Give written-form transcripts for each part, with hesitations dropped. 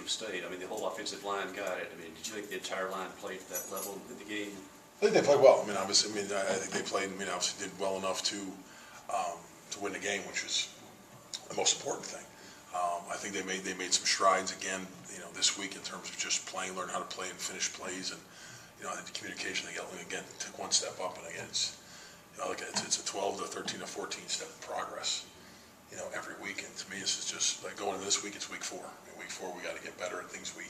State. I mean, the whole offensive line got it. I mean, did you think the entire line played at that level in the game? I think they played well. I mean, obviously, I think they played. I mean, obviously did well enough to win the game, which was the most important thing. I think they made some strides again, this week in terms of just playing, learn how to play and finish plays, and I think the communication they got again took one step up, and again it's a 12 to 13 to 14 step progress, every week. And to me, this is just like going into this week. It's week 4. In week 4, we got to get better at things we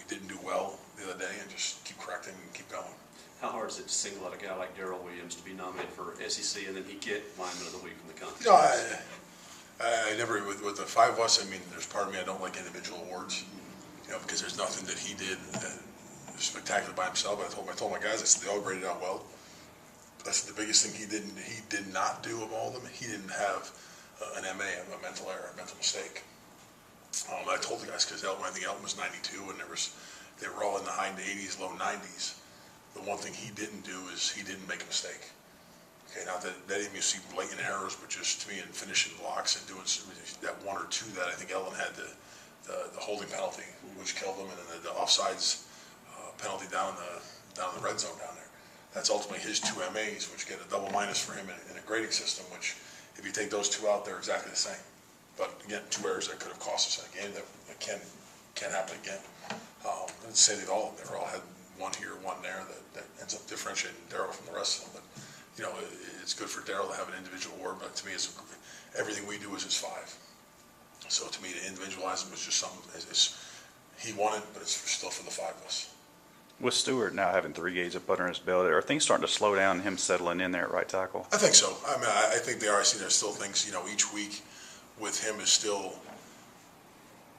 didn't do well the other day, and just keep correcting and keep going. How hard is it to single out a guy like Darrell Williams to be nominated for SEC and then he get Lineman of the Week from the conference? I never, with the 5 of us, I mean, there's part of me I don't like individual awards, because there's nothing that he did spectacular by himself. I told my guys, I said they all graded out well. That's the biggest thing he did not do of all of them. He didn't have an MA, a mental error, a mental mistake. I told the guys, because I think Elton was 92, and they were all in the high 80s, low 90s. The one thing he didn't do is he didn't make a mistake. Okay, not that even you see blatant errors, but just to me in finishing blocks and doing that 1 or 2 that I think Ellen had the holding penalty, which killed him, and then the offsides penalty down in the red zone down there. That's ultimately his 2 MAs, which get a double minus for him in a grading system, which if you take those 2 out, they're exactly the same. But again, 2 errors that could have cost us a game that can happen again. I'd say that all had 1 here, 1 there that ends up differentiating Darrell from the rest of them. But it's good for Darrell to have an individual award, but to me, everything we do is his 5. So to me, to individualize him was just something. He won it, but it's still for the 5 of us. With Stewart now having 3 games of butter in his belt, are things starting to slow down and him settling in there at right tackle? I think so. I mean, I think they are. I see there's still things, each week with him is still,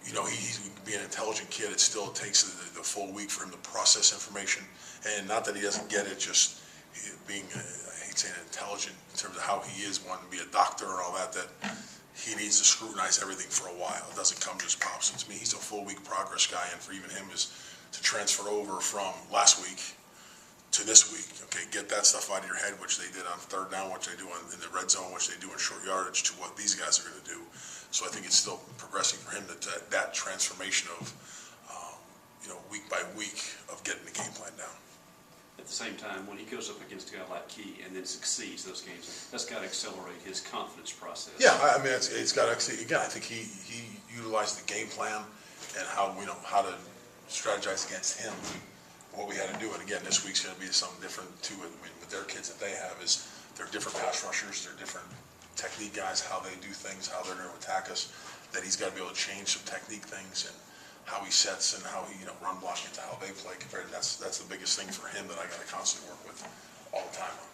he's being an intelligent kid. It still takes the full week for him to process information. And not that he doesn't get it, just being, I hate saying intelligent in terms of how he is, wanting to be a doctor and all that he needs to scrutinize everything for a while. It doesn't come just pop. So to me, he's a full week progress guy, and for even him is to transfer over from last week to this week. Okay, get that stuff out of your head, which they did on 3rd down, which they do in the red zone, which they do in short yardage, to what these guys are going to do. So I think it's still progressing for him that transformation of week by week of getting the game plan down. At the same time, when he goes up against a guy like Key and then succeeds those games, that's got to accelerate his confidence process. Yeah, I mean, it's got to. Again, I think he utilized the game plan and how to strategize against him, what we had to do. And again, this week's going to be something different too. I mean, with their kids that they have, is they're different pass rushers, they're different technique guys, how they do things, how they're going to attack us. That he's got to be able to change some technique things and how he sets and how he run blocking to how they play compared to that's the biggest thing for him that I got to constantly work with all the time on.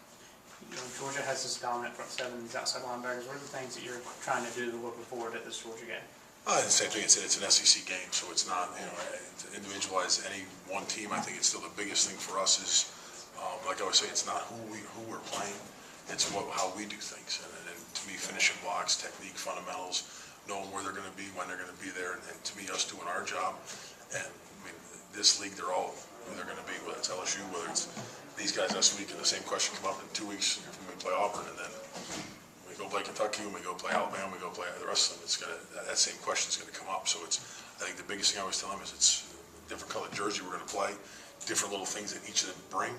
Georgia has this dominant front 7, these outside linebackers. What are the things that you're trying to do looking forward at this Georgia game? The same thing. It's an SEC game, so it's not to individualize any one team. I think it's still the biggest thing for us is like I always say, it's not who we're playing, it's how we do things. And to me, finishing blocks, technique, fundamentals, knowing where they're going to be, when they're going to be there, and to me, us doing our job. And I mean, this league, they're all who they're going to be, whether it's LSU, whether it's these guys this week, and the same question come up in 2 weeks when we play Auburn, and then we go play Kentucky, and we go play Alabama, we go play the rest of them. That same question is going to come up. So I think the biggest thing I always tell them is it's a different colored jersey we're going to play, different little things that each of them bring,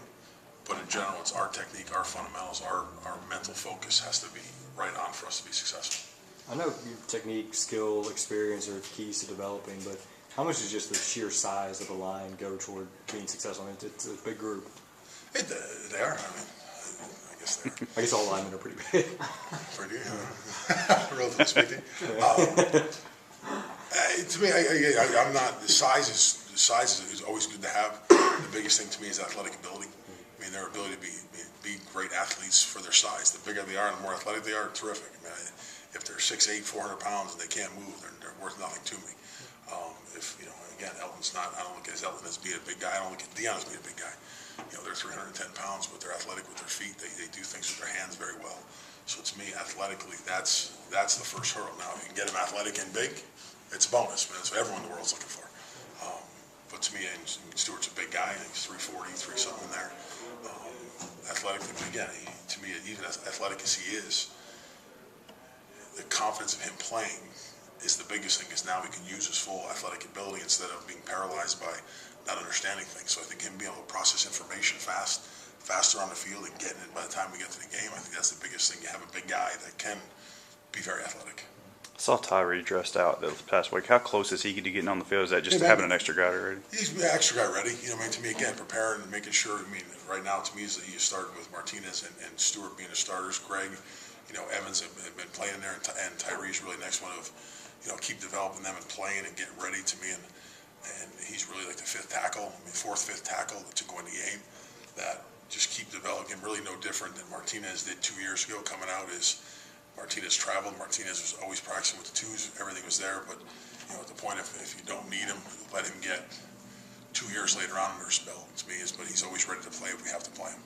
but in general, it's our technique, our fundamentals, our mental focus has to be right on for us to be successful. I know your technique, skill, experience are keys to developing, but how much does just the sheer size of the line go toward being successful? I mean, it's a big group. They are. I mean, I guess they are. I guess all linemen are pretty big. Pretty, relatively speaking. To me, I'm not. The size is always good to have. The biggest thing to me is athletic ability. I mean, their ability to be great athletes for their size. The bigger they are, and the more athletic they are, terrific. I mean, if they're 6'8", 400 pounds, and they can't move, they're worth nothing to me. Again, Elton's not. I don't look at Elton as being a big guy. I don't look at Deion as being a big guy. They're 310 pounds, but they're athletic with their feet. They do things with their hands very well. So to me, athletically, that's the first hurdle. Now, if you can get them athletic and big, it's a bonus. Man, that's what everyone in the world's looking for. But to me, Stewart's a big guy. He's 340, 3-something there. Athletically, but again, to me, even as athletic as he is, the confidence of him playing is the biggest thing, is now he can use his full athletic ability instead of being paralyzed by not understanding things. So I think him being able to process information faster on the field and getting it by the time we get to the game, I think that's the biggest thing. You have a big guy that can be very athletic. I saw Tyree dressed out this past week. How close is he to getting on the field? Is that just Yeah, having an extra guy already? He's an extra guy ready. You know, I mean, to me, again, preparing and making sure, I mean, right now, to me, is that you start with Martinez and Stewart being the starters. Greg, you know, Evans have been playing there, and Tyree's really next one of, you know, keep developing them and playing and getting ready to me. And he's really like the fifth tackle, fourth, fifth tackle to go in the game. That just keep developing, really no different than Martinez did 2 years ago coming out. Is Martinez traveled. Martinez was always practicing with the twos. Everything was there, but you know, at the point if you don't need him, let him get 2 years later on under his belt. To me, but he's always ready to play if we have to play him.